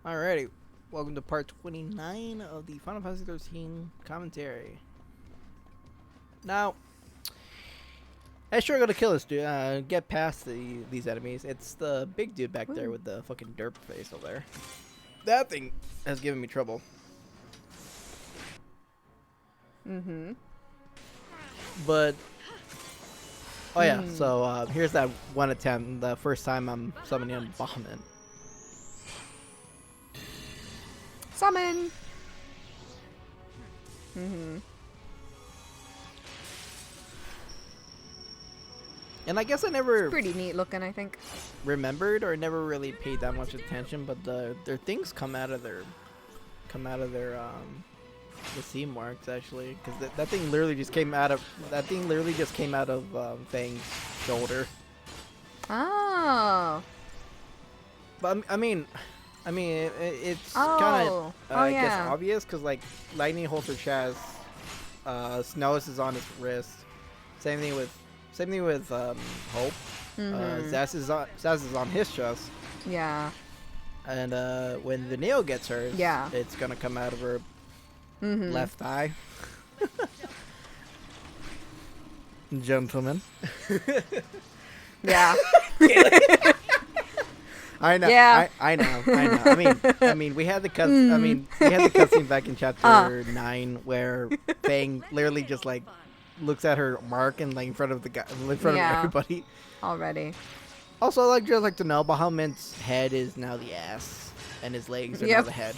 Alrighty, welcome to part 29 of the Final Fantasy 13 commentary. Now, I sure gonna kill this dude. Get past these enemies. It's the big dude back there with the fucking derp face over there. That thing has given me trouble. But oh yeah, so here's that one attempt. The first time I'm summoning a Bahamut. Summon! And I guess I never Pretty neat looking, I think. remembered or never really paid that much attention, but their things come out of their the C marks actually, because that thing literally just came out of Fang's shoulder. Oh. But I mean, it's Oh. kind of I guess Yeah. obvious because like Lightning holds her chest, Snows is on his wrist. Same thing with Hope. Zaz is on his chest. Yeah. And when the Neo gets hers, Yeah. it's gonna come out of her left eye. Gentlemen. Yeah. I know. Yeah. I know. I mean, we had the cutscene back in chapter 9 where Fang literally just like looks at her mark and like in front of of everybody. Already. Also, I'd just like to know Bahamut's head is now the ass and his legs are now the head.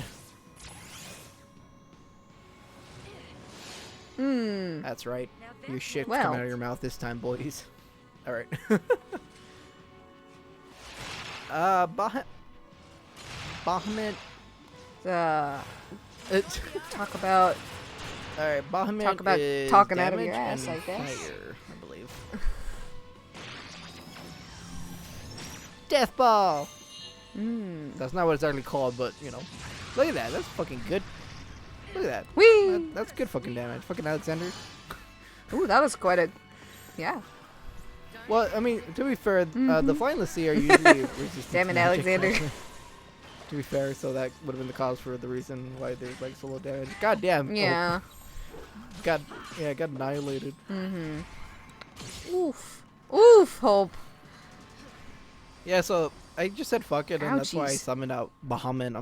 That's right. Your shit's coming out of your mouth this time, boys. All right. Bahamut. Talk about All right, Bahamut is talking out of damage your ass, and I guess. fire, I believe. Death ball. That's not what it's actually called, but you know, look at that. That's fucking good. Look at that. Whee! That's good fucking damage. Fucking Alexander. Ooh, that was quite a... Yeah. Well, I mean, to be fair, the Flying Sea are usually resistant. Damn to it, magic, Alexander. actually. To be fair, so that would have been the cause for the reason why there's like so low damage. God damn. Yeah. Got annihilated. Oof. Oof, Hope. Yeah, so I just said fuck it, and that's why I Ouchies. summoned out Bahamut.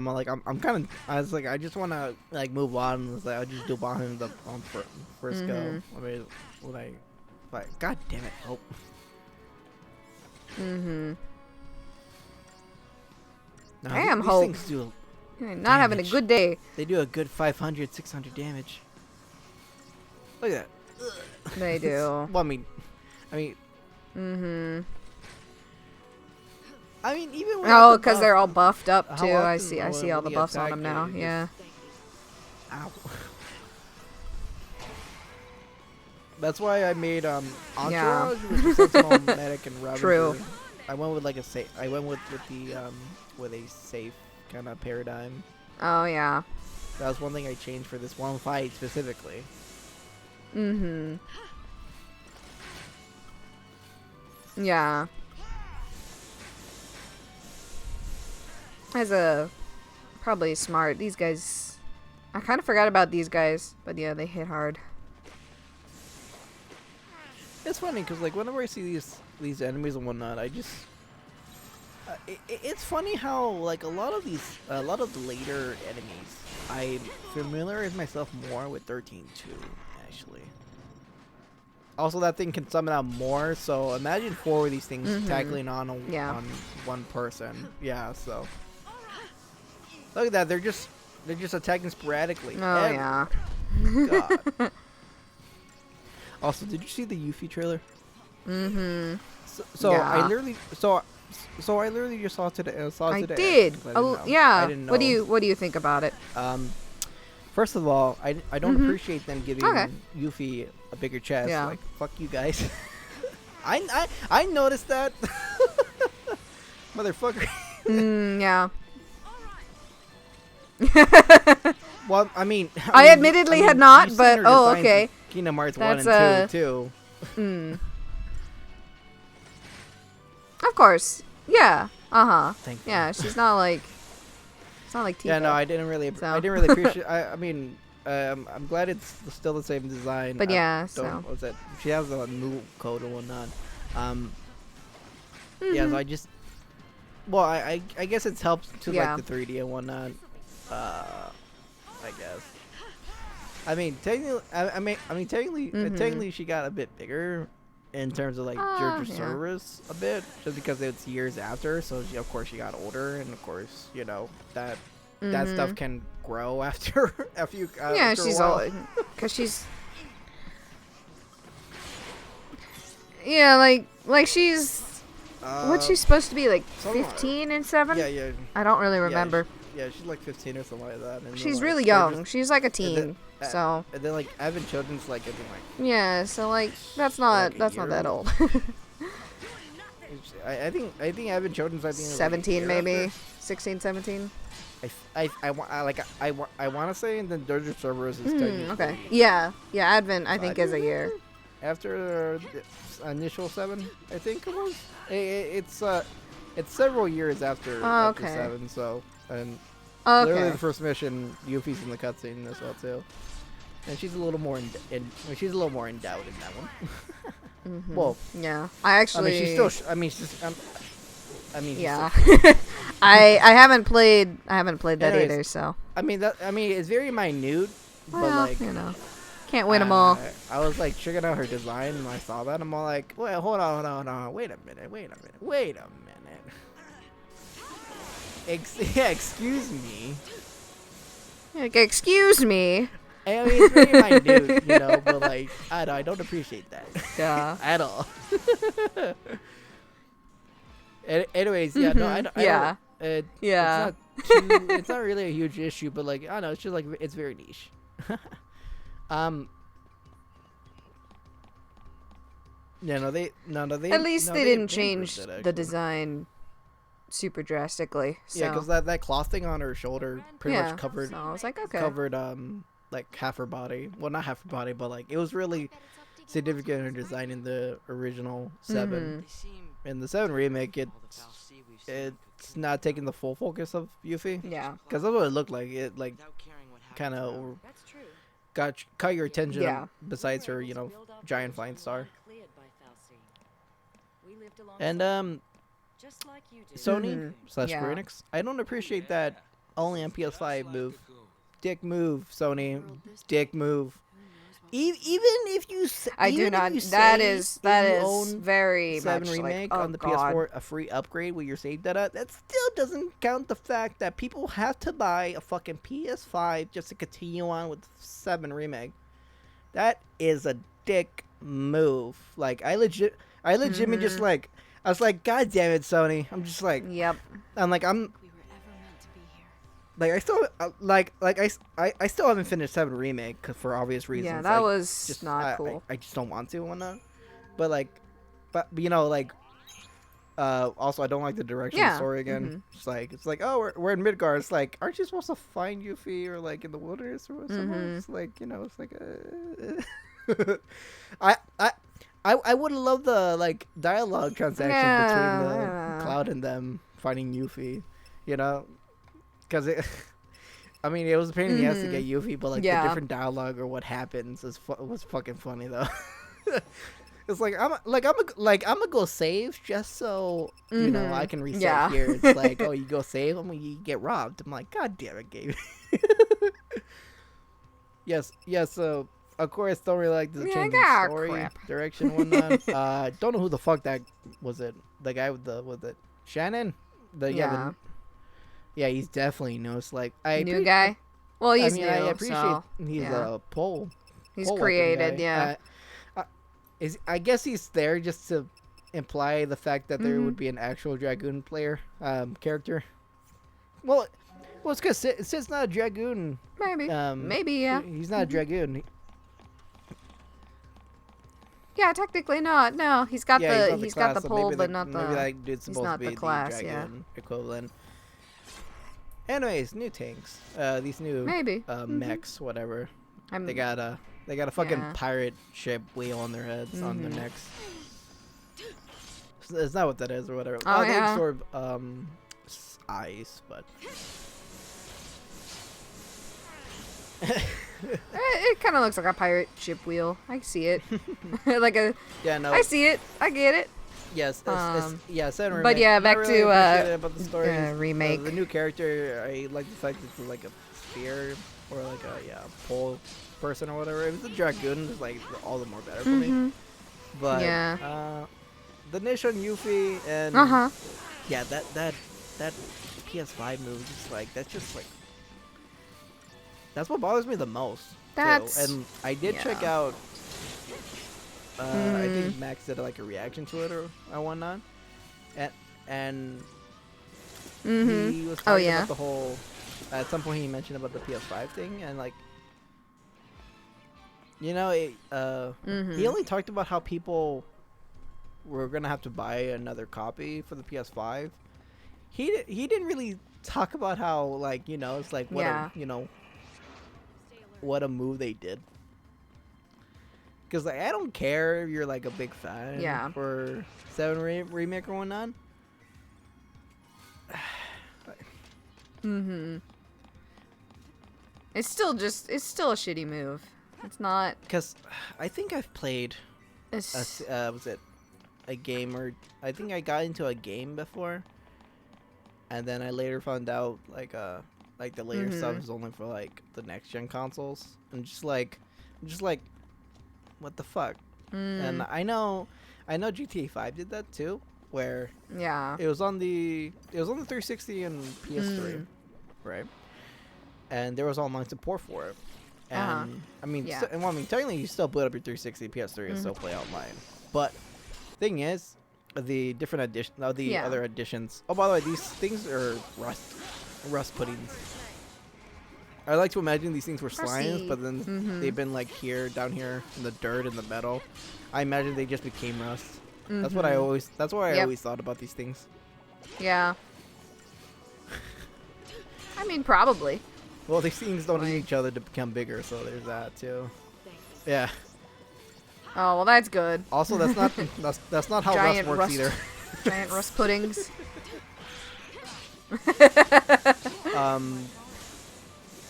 I was like, I just want to like move on. I was like, I'll just do Bahamut on first go. I mean, but god damn it, Hope. No, Damn, these Hope. things do You're not having a damage. good day. They do a good 500, 600 damage. Look at that. They do. Well, I mean, even when Oh, because they're all buffed up, How too. I often see will all the the buffs on attack them now. rate Yeah. Ow. That's why I made Entourage, which is Sentinel, Medic, and Ravager. True. I went with like a safe. I went with a safe kind of paradigm. Oh, yeah. That was one thing I changed for this one fight specifically. Yeah. As a probably smart. These guys, I kind of forgot about these guys, but yeah, they hit hard. It's funny because like whenever I see these enemies and whatnot, I just it's funny how like a lot of the later enemies I familiarize myself more with 13-2 actually. Also, that thing can summon out more, so imagine 4 of these things tackling on on one person. Yeah, so look at that. They're just attacking sporadically. Oh yeah. God. Also, did you see the Yuffie trailer? So Yeah. I literally just saw it today. I did. Yeah. I didn't know. What do you think about it? First of all, I don't appreciate them giving Yuffie a bigger chest. Yeah. Like, fuck you guys. I noticed that. Motherfucker. Yeah. Well, I mean, I admittedly had not, you've but seen her oh, designs okay. in Kingdom Hearts That's, 1 and 2 too. Of course. Yeah. Thank you. Yeah, she's not like It's not like Tifa. Yeah, no, I didn't really appreciate. I mean, I'm glad it's still the same design. But yeah, Don't, what's that? She has a move code and whatnot. Mm-hmm. Yeah, so I just, well, I guess it's helped to Yeah. like the 3D and whatnot. I guess. I mean, technically, technically, she got a bit bigger in terms of like Georgia yeah. Cerberus a bit, just because it's years after. So of course she got older, and of course that that stuff can grow after Yeah, after she's a while. old because she's. Yeah, like she's. What's she supposed to be, like 15 and 7? Yeah. I don't really remember. Yeah, she's like 15 or something like that. And She's then, really like, young. She's like a teen. then, So. And then like Advent Children's like I think like Yeah, so like that's not like not that old. I think Advent Children's I think 17 like maybe, after. 16, 17. I want to say, and then Georgia Cerberus is technically Okay. Yeah, Advent I think is a year. after the initial 7. I think it was. It's several years after, after Okay. 7. So and Okay. literally the first mission, Yuffie's in the cutscene as well too, and she's a little more she's a little more endowed in that one. Well, Yeah. I actually. I mean, she's still. I mean, she's. I mean, Yeah. she's I haven't played that Anyways, either. So. I mean it's very minute, but Well, like can't win them all. I was like checking out her design, and I saw that, and I'm all like, wait, hold on, wait a minute. Yeah, excuse me. Like, excuse me. I mean, it's very minute, but like, I don't appreciate that. Yeah. At all. Anyways, yeah, no, I don't. Yeah. Yeah. It's not really a huge issue, but like, I don't know, it's just like, it's very niche. Yeah, no, they. At least they didn't change improved it, the actually. design super drastically. So. Yeah, because that cloth thing on her shoulder pretty much covered So I was like, okay. like half her body. Well, not half her body, but like it was really significant in her design in the original 7. In the 7 remake, it's not taking the full focus of Yuffie. Yeah. Because that's what it looked like. It like kind of caught your attention. Yeah. Besides her, giant flying star. And Sony / Square Yeah. Enix, I don't appreciate that only on PS5 move. Dick move, Sony. Dick move. Even if you I do not. That is very 7 much remake like, oh on the God. PS4, a free upgrade with your save data. That still doesn't count the fact that people have to buy a fucking PS5 just to continue on with 7 remake. That is a dick move. Like I legitimately just like, I was like, God damn it, Sony. I'm just like, Yep. like I still I still haven't finished 7 remake for obvious reasons. Yeah, that like, was just not cool. I just don't want to and whatnot. But also I don't like the direction of the story again. It's like oh we're in Midgard. It's like aren't you supposed to find Yuffie or like in the wilderness or something? It's like it's like I would love the like dialogue transaction between the Cloud and them finding Yuffie, because it. I mean, it was a pain in the ass to get Yuffie, but like the different dialogue or what happens was fucking funny though. It's like I'm gonna go save just so I can reset here. It's like oh you go save and you get robbed. I'm like God damn it, Gabe. yes. So of course don't really like the change in story direction and whatnot. Don't know who the fuck that was. It the guy with it Shannon. Yeah, he's definitely knows. Like New guy. Well, he's new. I appreciate so, he's a pole. He's pole created, guy. yeah. I guess he's there just to imply the fact that there would be an actual Dragoon player character. Well, it's because Sid's not a Dragoon. Maybe, yeah. He's not a Dragoon. Yeah, technically not. No, he's got he's got the class, so pole, maybe but not the. Maybe that dude's he's supposed not to be the class, the yeah. Dragoon equivalent. Anyways, new tanks. These new Maybe mechs, whatever. They got a fucking pirate ship wheel on their heads, on their necks. It's not what that is or whatever. Oh, they yeah. absorb ice, but It kind of looks like a pirate ship wheel. I see it. Like a. Yeah, no. I see it. I get it. Yes, yeah, Saturn But remake. yeah, Not back really to appreciated about the story. remake. The new character, I like the fact it's like a spear or like a pole person or whatever. If it's a dragoon, it's like all the more better for me. But Yeah. the Nishon Yuffie and Uh-huh. yeah, that PS5 move, just like that's just like that's what bothers me the most. That's too. And I did check yeah. out. I think Max did like a reaction to it or whatnot, and he was talking about the whole. At some point, he mentioned about the PS5 thing, and like, you know, he only talked about how people were gonna have to buy another copy for the PS5. He didn't really talk about how, like, you know, it's like what what a move they did. Because, like, I don't care if you're, like, a big fan for 7 Remake or whatnot. It's still a shitty move. It's not. Because I think I've played, was it a game or, I think I got into a game before. And then I later found out, like the later stuff is only for, like, the next-gen consoles. I'm just like, what the fuck? And I know GTA 5 did that too, where it was on the 360 and PS3, right? And there was online support for it. And I mean, technically you still boot up your 360 PS3 and still play online. But thing is, the different other editions. Oh, by the way, these things are rust puddings. I like to imagine these things were slimes, but then they've been like down here in the dirt and the metal. I imagine they just became rust. That's what I always thought about these things. Yeah. I mean, probably. Well, these things don't need each other to become bigger, so there's that too. Yeah. Oh well, that's good. Also, that's not how rust works either. Giant rust puddings.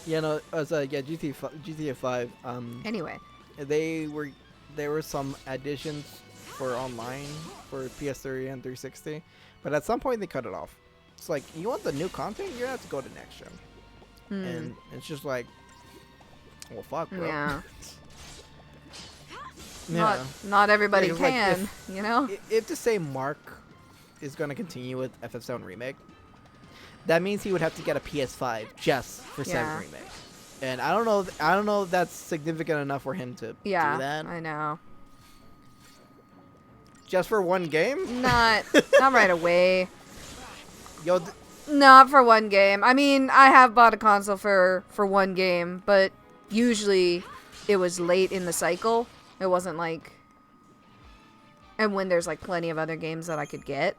GTA 5. Anyway, there were some additions for online for PS3 and 360, but at some point they cut it off. It's like, you want the new content, you have to go to next gen, and it's just like, well, fuck, bro. Yeah. Yeah. Not everybody can, like you know. If the same Mark is going to continue with FF7 Remake, that means he would have to get a PS5 just for 7 Remake. And I don't know if that's significant enough for him to do that. I know. Just for one game? Not right away. Yo, not for one game. I mean, I have bought a console for one game, but usually it was late in the cycle. It wasn't like, and when there's like plenty of other games that I could get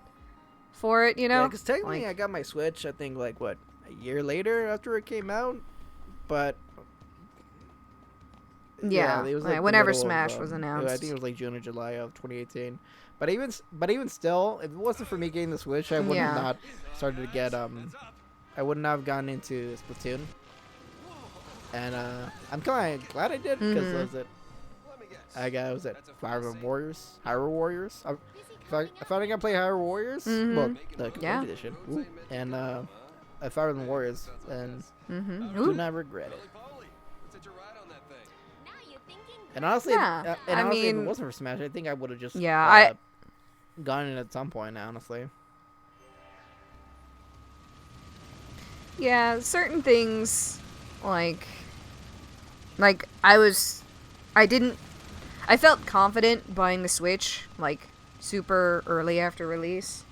for it, you know? Yeah, because technically I got my Switch, I think, like, what, a year later after it came out? But yeah, it was like whenever Smash was announced. I think it was like June or July of 2018. But even still, if it wasn't for me getting the Switch, I would have not started to get I wouldn't have gone into Splatoon. And I'm kind of glad I did, because was it Fire Emblem Warriors, Hyrule Warriors. If I thought I could play Hyrule Warriors, well, the complete edition, and Fire Emblem Warriors, and do not regret it. And honestly, if it wasn't for Smash, I think I would have just gone in at some point. Honestly. Yeah, certain things, like I felt confident buying the Switch, like, super early after release,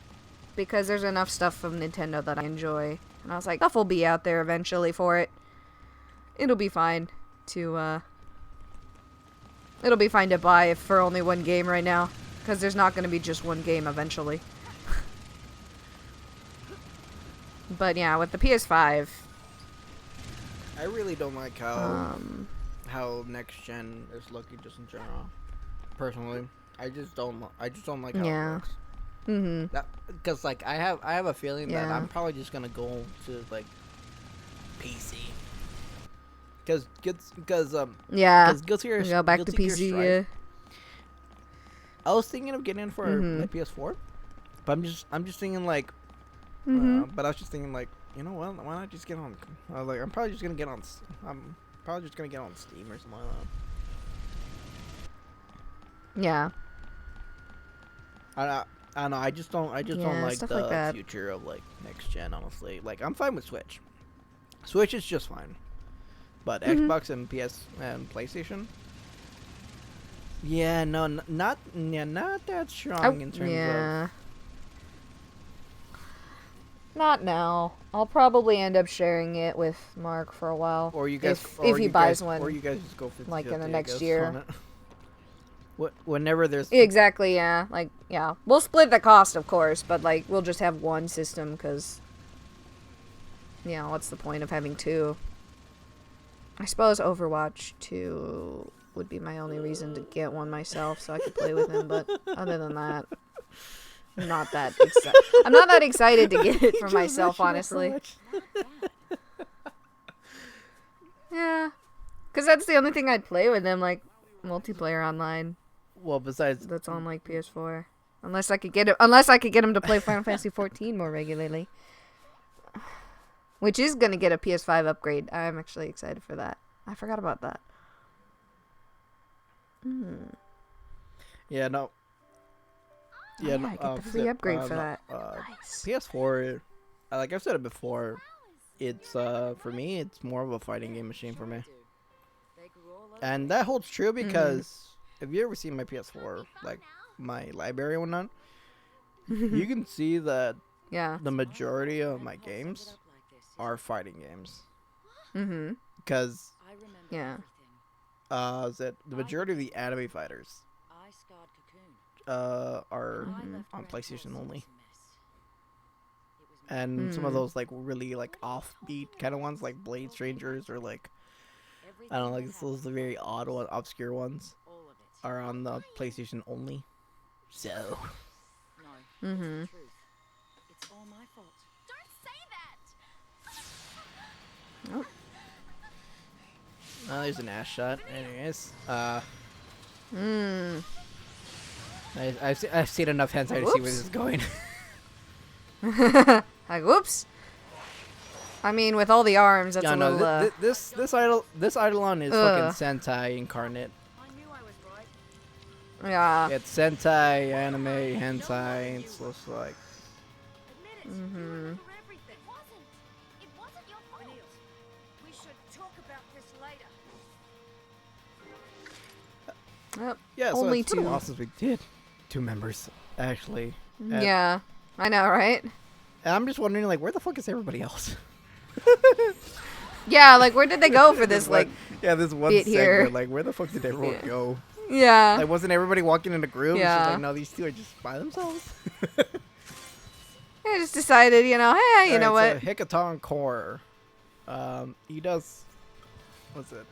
because there's enough stuff from Nintendo that I enjoy. And I was like, stuff will be out there eventually for it. It'll be fine to buy for only one game right now, because there's not going to be just one game eventually. But yeah, with the PS5, I really don't like how next gen is looking just in general. Personally, I just don't like how it looks. Because like I have a feeling that I'm probably just gonna go to like PC. Yeah. Guilty Gear, Go back to Guilty Gear PC. Strive, Yeah. I was thinking of getting it for my PS4, but I'm just thinking like, Mhm. but I was just thinking like, you know what? Why not just get on? I was like, I'm probably just gonna get on. I'm probably just gonna get on Steam or something like that. Yeah. I don't know. I just don't Yeah, like stuff the like that. future of like next gen. Honestly, like I'm fine with Switch. Switch is just fine, but Xbox and PS and PlayStation. Yeah, no, not that strong in terms Yeah. of. Not now. I'll probably end up sharing it with Mark for a while. Or you guys, if he buys one, or you guys just go for like in the 50, I next guess, year. on it. Whenever there's Exactly. Yeah. Like, yeah. We'll split the cost, of course, but like we'll just have one system because, yeah, what's the point of having two? I suppose Overwatch 2 would be my only reason to get one myself, so I could play with him. But other than that, I'm not that excited to get it for myself, honestly. Yeah, because that's the only thing I'd play with him, like multiplayer online. Well, besides That's on like PS4. Unless I could get him to play Final Fantasy 14 more regularly. Which is going to get a PS5 upgrade. I'm actually excited for that. I forgot about that. Yeah, no. Yeah, I get the free upgrade for that. Nice. PS4, like I've said it before, it's for me, it's more of a fighting game machine for me, and that holds true because if you ever seen my PS4, like my library and whatnot, you can see that the majority of my games are fighting games. Because that the majority of the anime fighters are on PlayStation only. And some of those like really like offbeat kind of ones, like Blade Strangers, or like I don't know, like those very odd one, obscure ones, are on the PlayStation only. So. Mm-hmm. It's all my fault. Don't say that. Oh. Oh, there's an ass shot. Anyways, I've seen enough hentai to see where this is going. Like, whoops. I mean, with all the arms, that's yeah, a little. this Eidolon is fucking Sentai incarnate. I knew I was right. Yeah. It's Sentai, anime, hentai. It's just like. Admit it. You were for everything. It wasn't your fault. We should talk about this later. Yep. Yeah, so Only it's been a two. while since we did 2 members, actually. Yeah, I know, right? And I'm just wondering, like, where the fuck is everybody else? Yeah, like where did they go for this? Like, this one bit segment. here. Like, where the fuck did everyone go? yeah. Like, wasn't everybody walking in a group? It's Yeah. just like, no, these two are just by themselves. I just decided, you know, hey, you know what? So Hikaton Core. He does. What's it?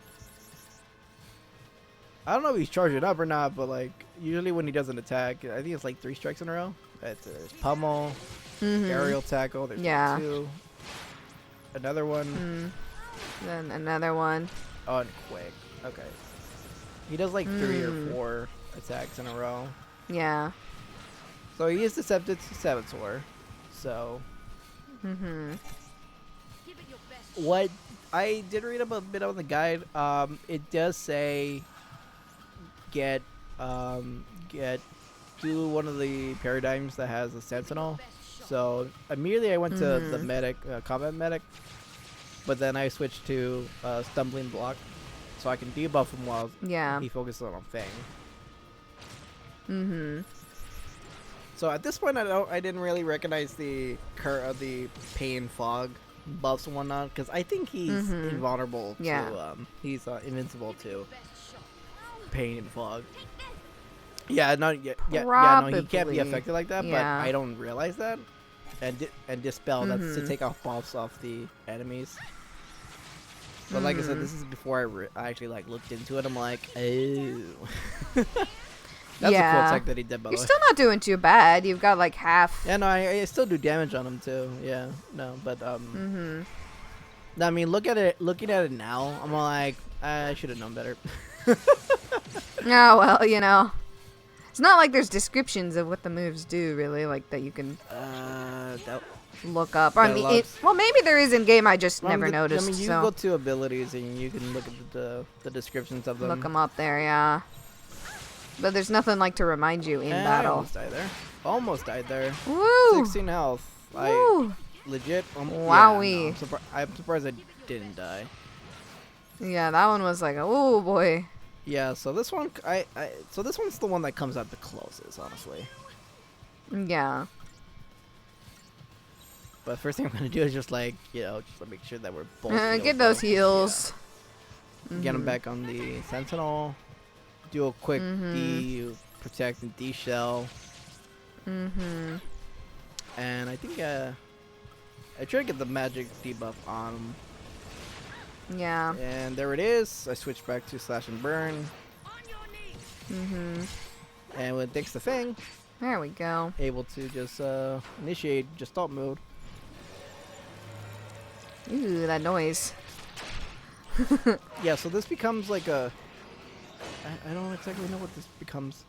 I don't know if he's charging up or not, but like usually when he does an attack, I think it's like 3 strikes in a row. It's pummel, aerial tackle. There's 2. Another one. Then another one. Oh, and quick. Okay. He does like 3 or 4 attacks in a row. Yeah. So he is Deceptive Saboteur. So. Give it your best. What I did read up a bit on the guide. It does say do one of the paradigms that has a sentinel. So immediately I went to the medic, combat medic, but then I switched to stumbling block, so I can debuff him while he focuses on Fang. So at this point, I didn't really recognize the pain fog buffs and whatnot, because I think he's invulnerable to he's invincible to pain and fog. Yeah, no, he can't be affected like that, but I don't realize that. And dispel, that's to take off buffs off the enemies. But like I said, this is before I actually like looked into it. I'm like, oh. That's a cool tech that he did, by the way. You're still not doing too bad. You've got like half. Yeah, no, I still do damage on him too. Yeah, no, but I mean, looking at it now, I'm like, I should have known better. Oh, well, you know. It's not like there's descriptions of what the moves do, really, like that you can That look up. I Got mean, lots. well, maybe there is in game. I just Well, never noticed. I mean, you so can go to abilities and you can look at the descriptions of them. look them up there, yeah. But there's nothing like to remind you in I battle. almost died there. Almost died there. Woo! 16 health. I Woo! legit. Wowee. Yeah, no, I'm surprised I didn't die. Yeah, that one was like, oh boy. Yeah, so this one, so this one's the one that comes out the closest, honestly. Yeah. But first thing I'm gonna do is just like, just to make sure that we're both. healed, Get those though. heals. Yeah. Get them back on the Sentinel. Do a quick D protect and D shell. And I think I try to get the magic debuff on him. Yeah. And there it is. I switch back to slash and burn. And when it takes the thing, There we go. able to just initiate just alt mode. Ooh, that noise. Yeah, so this becomes like a. I don't exactly know what this becomes.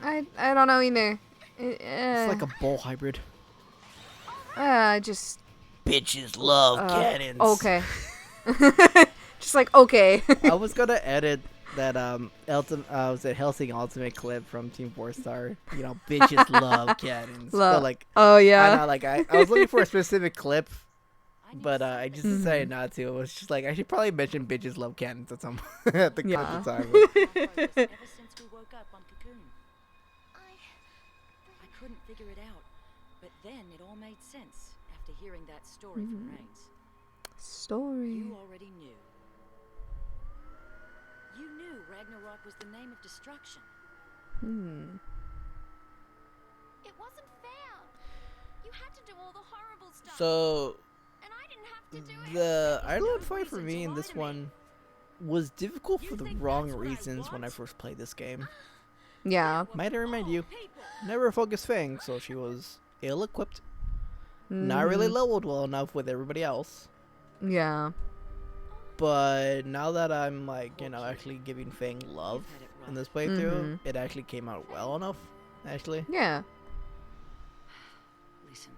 I don't know either. It's like a bull hybrid. Just Bitches love cannons. okay. Just like okay. I was gonna edit that was it Helsing Ultimate clip from Team 4-Star. Bitches love cannons. But like, oh I yeah. know, like I was looking for a specific clip, but I just decided not to. It was just like I should probably mention bitches love cannons at some at the Yeah. time. Ever since we woke up on Cocoon. I couldn't figure it out, but then it all made sense after hearing that story from Reigns. Story. You already knew. You knew Ragnarok was the name of destruction. It wasn't fair. You had to do all the horrible stuff. So And I didn't have to do it. the Ireland fight for me in this one was difficult for the wrong reasons when I first played this game. Yeah. Might I remind you, never focused Fang, so she was ill-equipped, not really leveled well enough with everybody else. Yeah. But now that I'm like, actually giving Fang love in this playthrough, it actually came out well enough, actually. Yeah. Listen,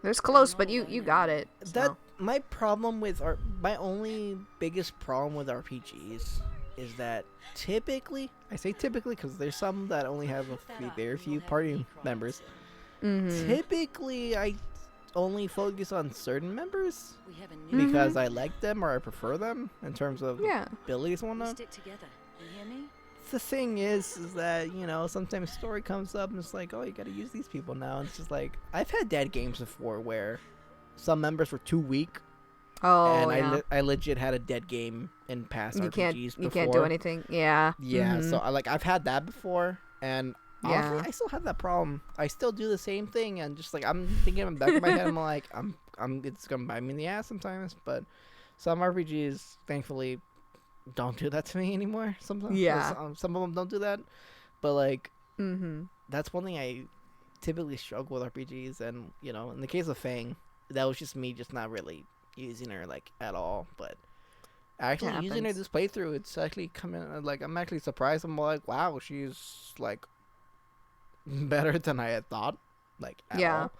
There's close, but you got it. That so. my problem with my only biggest problem with RPGs is that typically, I say typically because there's some that only have very few party members. Typically, I only focus on certain members we have a new because I like them or I prefer them in terms of Yeah. abilities and we whatnot. stick together. You hear me? The thing is that sometimes story comes up and it's like, oh, you gotta use these people now. And it's just like I've had dead games before where some members were too weak, Oh and yeah. I legit had a dead game in past You RPGs can't before. you can't do anything. Yeah. Yeah, so I've had that before, and honestly, Yeah. I still have that problem. I still do the same thing, and just like I'm thinking in the back of my head, I'm like, it's gonna bite me in the ass sometimes. But some RPGs, thankfully, don't do that to me anymore. Sometimes, Yeah. some of them don't do that, but like Mhm. that's one thing I typically struggle with RPGs, and in the case of Fang, that was just me just not really using her like at all, but. Actually, using her Happens. this playthrough, it's actually coming. Like, I'm actually surprised. I'm like, wow, she's like better than I had thought. Like, at Yeah. all.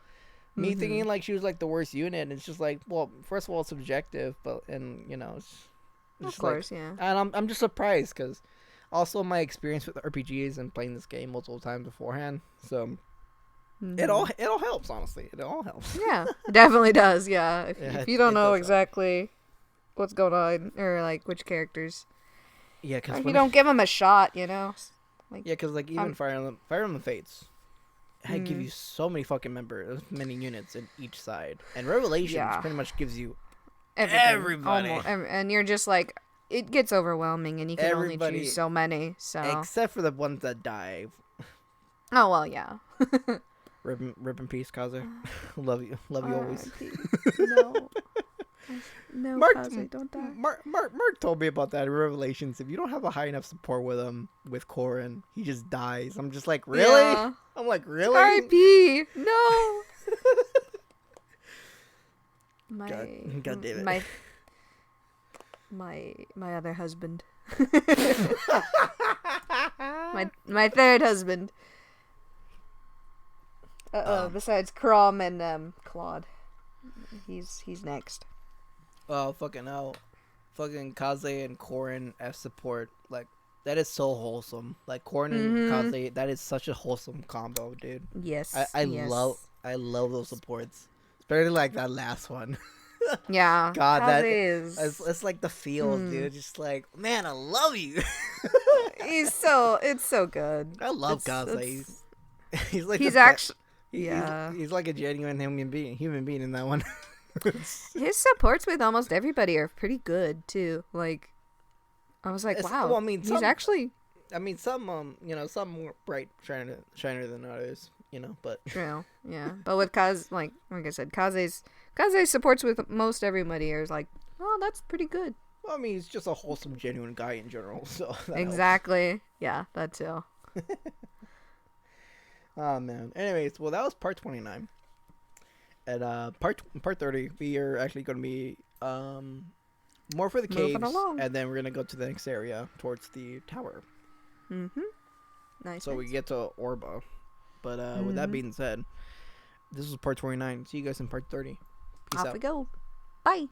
Me thinking like she was like the worst unit. And it's just like, well, first of all, it's subjective, but it's Of just like- course, yeah. and I'm just surprised because also my experience with RPGs and playing this game multiple times beforehand. So it all helps, honestly. It all helps. Yeah, it definitely does. Yeah, if Yeah, you don't it know does help. exactly what's going on or like which characters, Yeah, because like, you don't give them a shot, Like, Yeah, because like even Fire Emblem Fates, I give Mm. you so many fucking many units in each side, and Revelations Yeah. pretty much gives you everything, Everybody. and you're just like, it gets overwhelming, and you can only Everybody. choose so many. So, except for the ones that die. oh well, yeah. Rip in peace, Kaze. love you always. No, no, Mark, Kaze, don't die. Mark told me about that in Revelations. If you don't have a high enough support with him, with Corrin, he just dies. I'm just like, really? Yeah. I'm like, really? R.I.P. No. My God damn it. my other husband. my third husband. Besides Crom and Claude, he's next. Oh, fucking hell. Fucking Kaze and Korin F support. Like, that is so wholesome. Like, Korin and Kaze, that is such a wholesome combo, dude. Yes. I yes. love those supports. Especially like that last one. Yeah. God, Kaze is. it's like the feels, dude. Just like, man, I love you. It's so good. I love Kaze. He's like He's the actually. He's like a genuine human being in that one. His supports with almost everybody are pretty good too. Like, I was like, wow. Well, I mean, he's actually. I mean, some some more bright, shiner than others, but. True, yeah. But with Kaz, like I said, Kaze's supports with most everybody is like, oh, that's pretty good. Well, I mean, he's just a wholesome, genuine guy in general, so. Exactly. Helps. Yeah, that too. Oh man. Anyways, well, that was part 29. And part 30, we are actually going to be more for the caves, and then we're going to go to the next area towards the tower. Nice. So we get to Orba. But with that being said, this was part 29. See you guys in part 30. Peace out. Off we go. Bye.